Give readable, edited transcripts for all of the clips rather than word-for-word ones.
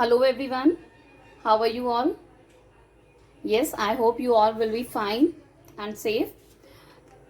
Hello everyone, how are you all? Yes, I hope you all will be fine and safe.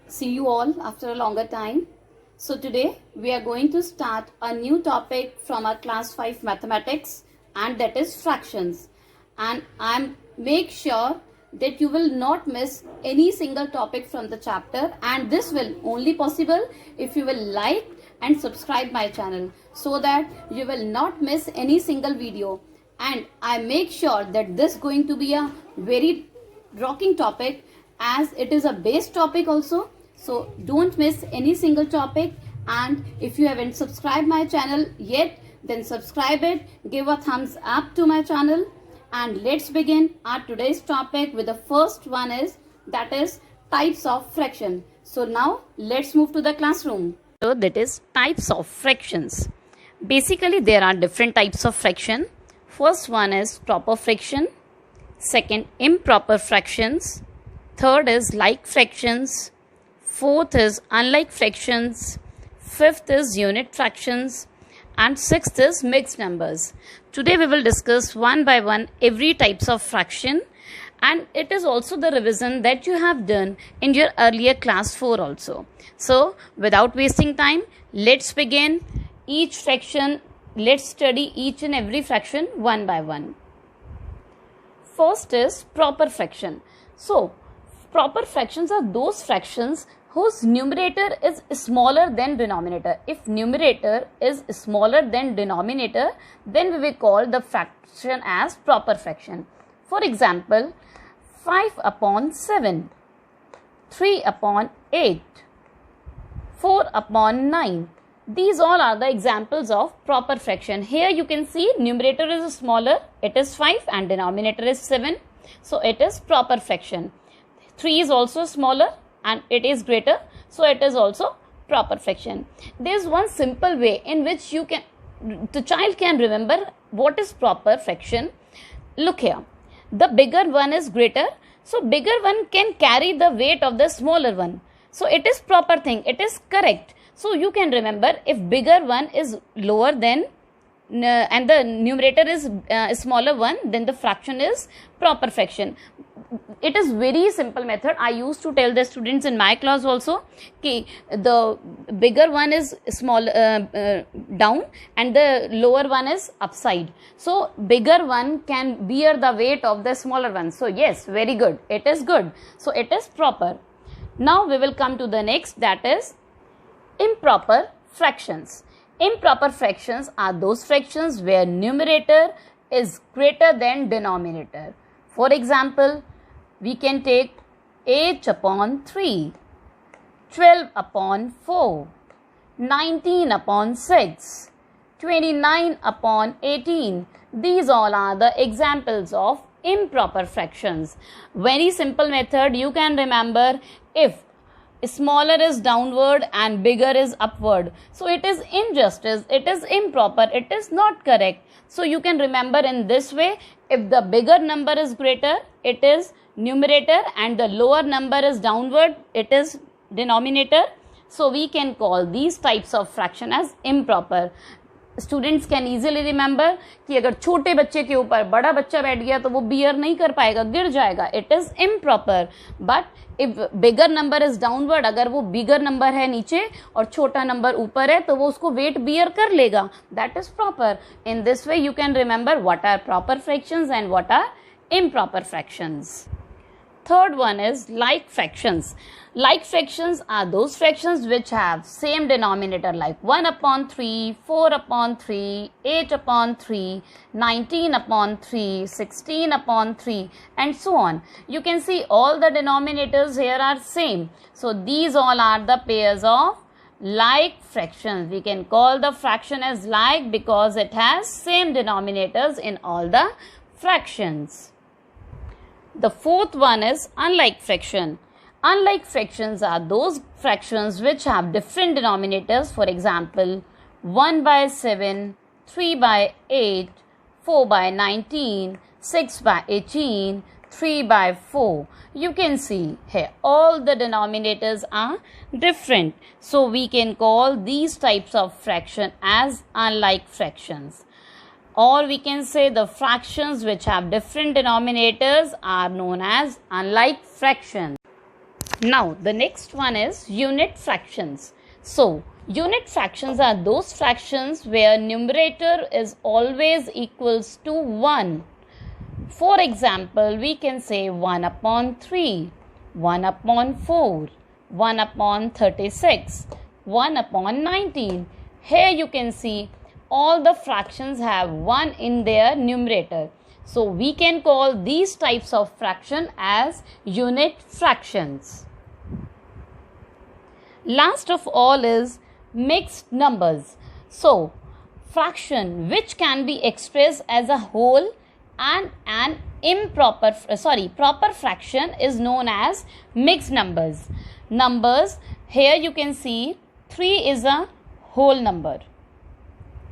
See you all after a longer time. So today we are going to start a new topic from our class 5 mathematics, and that is fractions. And I'm make sure that you will not miss any single topic from the chapter, and this will only possible if you will like and subscribe my channel so that you will not miss any single video. And I make sure that this going to be a very rocking topic, as it is a base topic also. So don't miss any single topic, and if you haven't subscribed my channel yet, then subscribe it, give a thumbs up to my channel, and let's begin our today's topic with the first one is that is types of fraction. So now let's move to the classroom. So that is types of fractions. Basically there are different types of fraction. First one is proper fraction, second improper fractions, third is like fractions, fourth is unlike fractions, fifth is unit fractions, and sixth is mixed numbers. Today we will discuss one by one every types of fraction, and it is also the revision that you have done in your earlier class 4 also. So without wasting time, let's begin each fraction. Let's study each and every fraction one by one. First is proper fraction. So proper fractions are those fractions whose numerator is smaller than denominator. If numerator is smaller than denominator, then we will call the fraction as proper fraction. For example, 5 upon 7, 3 upon 8, 4 upon 9. These all are the examples of proper fraction. Here you can see numerator is smaller, it is 5, and denominator is 7. So it is proper fraction. 3 is also smaller and it is greater, so it is also proper fraction. There is one simple way in which the child can remember what is proper fraction. Look here, the bigger one is greater, so bigger one can carry the weight of the smaller one. So it is proper thing, it is correct. So you can remember, if bigger one is lower than and the numerator is smaller one, then the fraction is proper fraction. It is very simple method. I used to tell the students in my class also, okay, the bigger one is small down and the lower one is upside. So bigger one can bear the weight of the smaller one. So yes, very good. It is good. So it is proper. Now we will come to the next, that is improper fractions. Improper fractions are those fractions where numerator is greater than denominator. For example, we can take 8 upon 3, 12 upon 4, 19 upon 6, 29 upon 18. These all are the examples of improper fractions. Very simple method. You can remember, if smaller is downward and bigger is upward, so it is injustice, it is improper, it is not correct. So you can remember in this way, if the bigger number is greater, it is numerator, and the lower number is downward, it is denominator. So we can call these types of fraction as improper. Students can easily remember कि अगर छोटे बच्चे के ऊपर बड़ा बच्चा बैठ गया तो वो बियर नहीं कर पाएगा, गिर जाएगा, it is improper. But if bigger number is downward, अगर वो बिगर नंबर है नीचे और छोटा नंबर ऊपर है तो वो उसको वेट बियर कर लेगा, that is proper. In this way you can remember what are proper fractions and what are improper fractions. Third one is like fractions. Like fractions are those fractions which have same denominator, like 1 upon 3, 4 upon 3, 8 upon 3, 19 upon 3, 16 upon 3, and so on. You can see all the denominators here are same. So these all are the pairs of like fractions. We can call the fraction as like because it has same denominators in all the fractions. The fourth one is unlike fraction. Unlike fractions are those fractions which have different denominators. For example, 1 by 7, 3 by 8, 4 by 19, 6 by 18, 3 by 4. You can see here all the denominators are different. So we can call these types of fraction as unlike fractions. or we can say the fractions which have different denominators are known as unlike fractions. Now the next one is unit fractions. So unit fractions are those fractions where numerator is always equals to 1. For example, we can say 1 upon 3, 1 upon 4, 1 upon 36, 1 upon 19. Here you can see all the fractions have 1 in their numerator. So we can call these types of fraction as unit fractions. Last of all is mixed numbers. So fraction which can be expressed as a whole and an proper fraction is known as mixed numbers. Here you can see 3 is a whole number.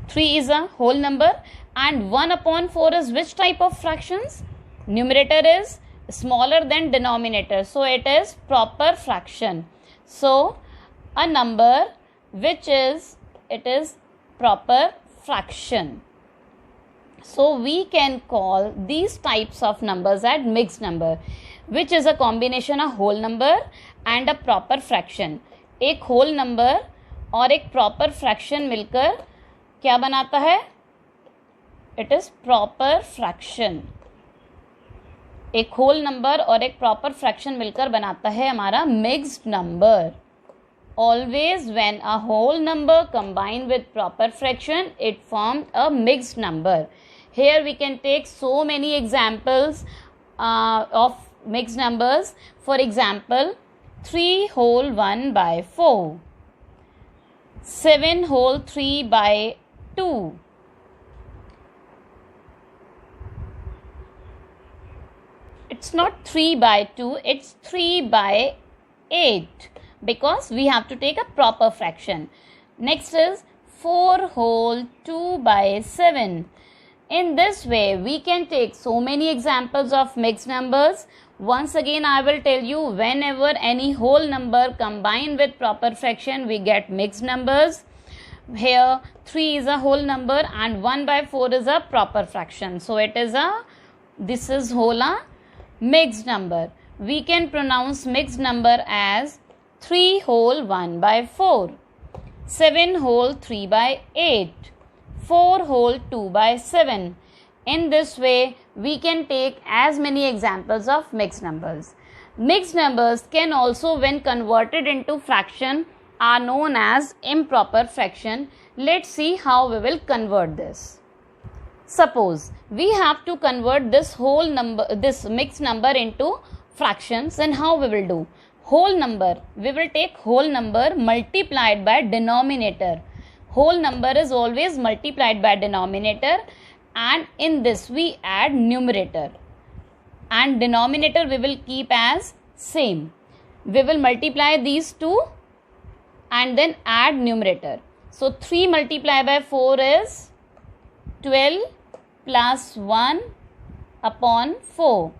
3 is a whole number, and 1 upon 4 is which type of fractions? Numerator is smaller than denominator, so it is proper fraction. So a number which is proper fraction. So we can call these types of numbers as mixed number, which is a combination of whole number and a proper fraction. एक whole number और एक proper fraction मिलकर क्या बनाता है? It is proper fraction. एक whole number और एक proper fraction मिलकर बनाता है हमारा mixed number. Always when a whole number combined with proper fraction, it formed a mixed number. Here we can take so many examples of mixed numbers. For example, 3 whole 1 by 4, 7 whole 3 by 2, it's not 3 by 2, it's 3 by 8, because we have to take a proper fraction. Next is 4 whole 2 by 7. In this way, we can take so many examples of mixed numbers. Once again, I will tell you, whenever any whole number combined with proper fraction, we get mixed numbers. Here, 3 is a whole number and 1 by 4 is a proper fraction. So, this is whole a mixed number. We can pronounce mixed number as 3 whole 1 by 4, 7 whole 3 by 8, 4 whole 2 by 7. In this way, we can take as many examples of mixed numbers. Mixed numbers can also, when converted into fraction, are known as improper fraction. Let's see how we will convert this. Suppose we have to convert this mixed number into fractions, then how we will do? Whole number, we will take whole number multiplied by denominator. Whole number is always multiplied by denominator, and in this we add numerator, and denominator we will keep as same. We will multiply these two and then add numerator. So 3 multiplied by 4 is 12 plus 1 upon 4.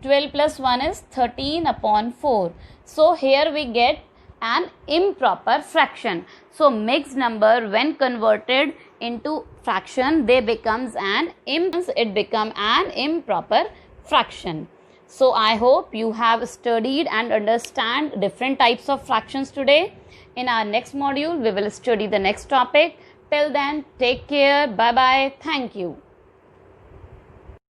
12 plus 1 is 13 upon 4. So here we get an improper fraction. So mixed number, when converted into fraction, it becomes an improper fraction. So I hope you have studied and understand different types of fractions today. In our next module, we will study the next topic. Till then, take care. Bye bye. Thank you.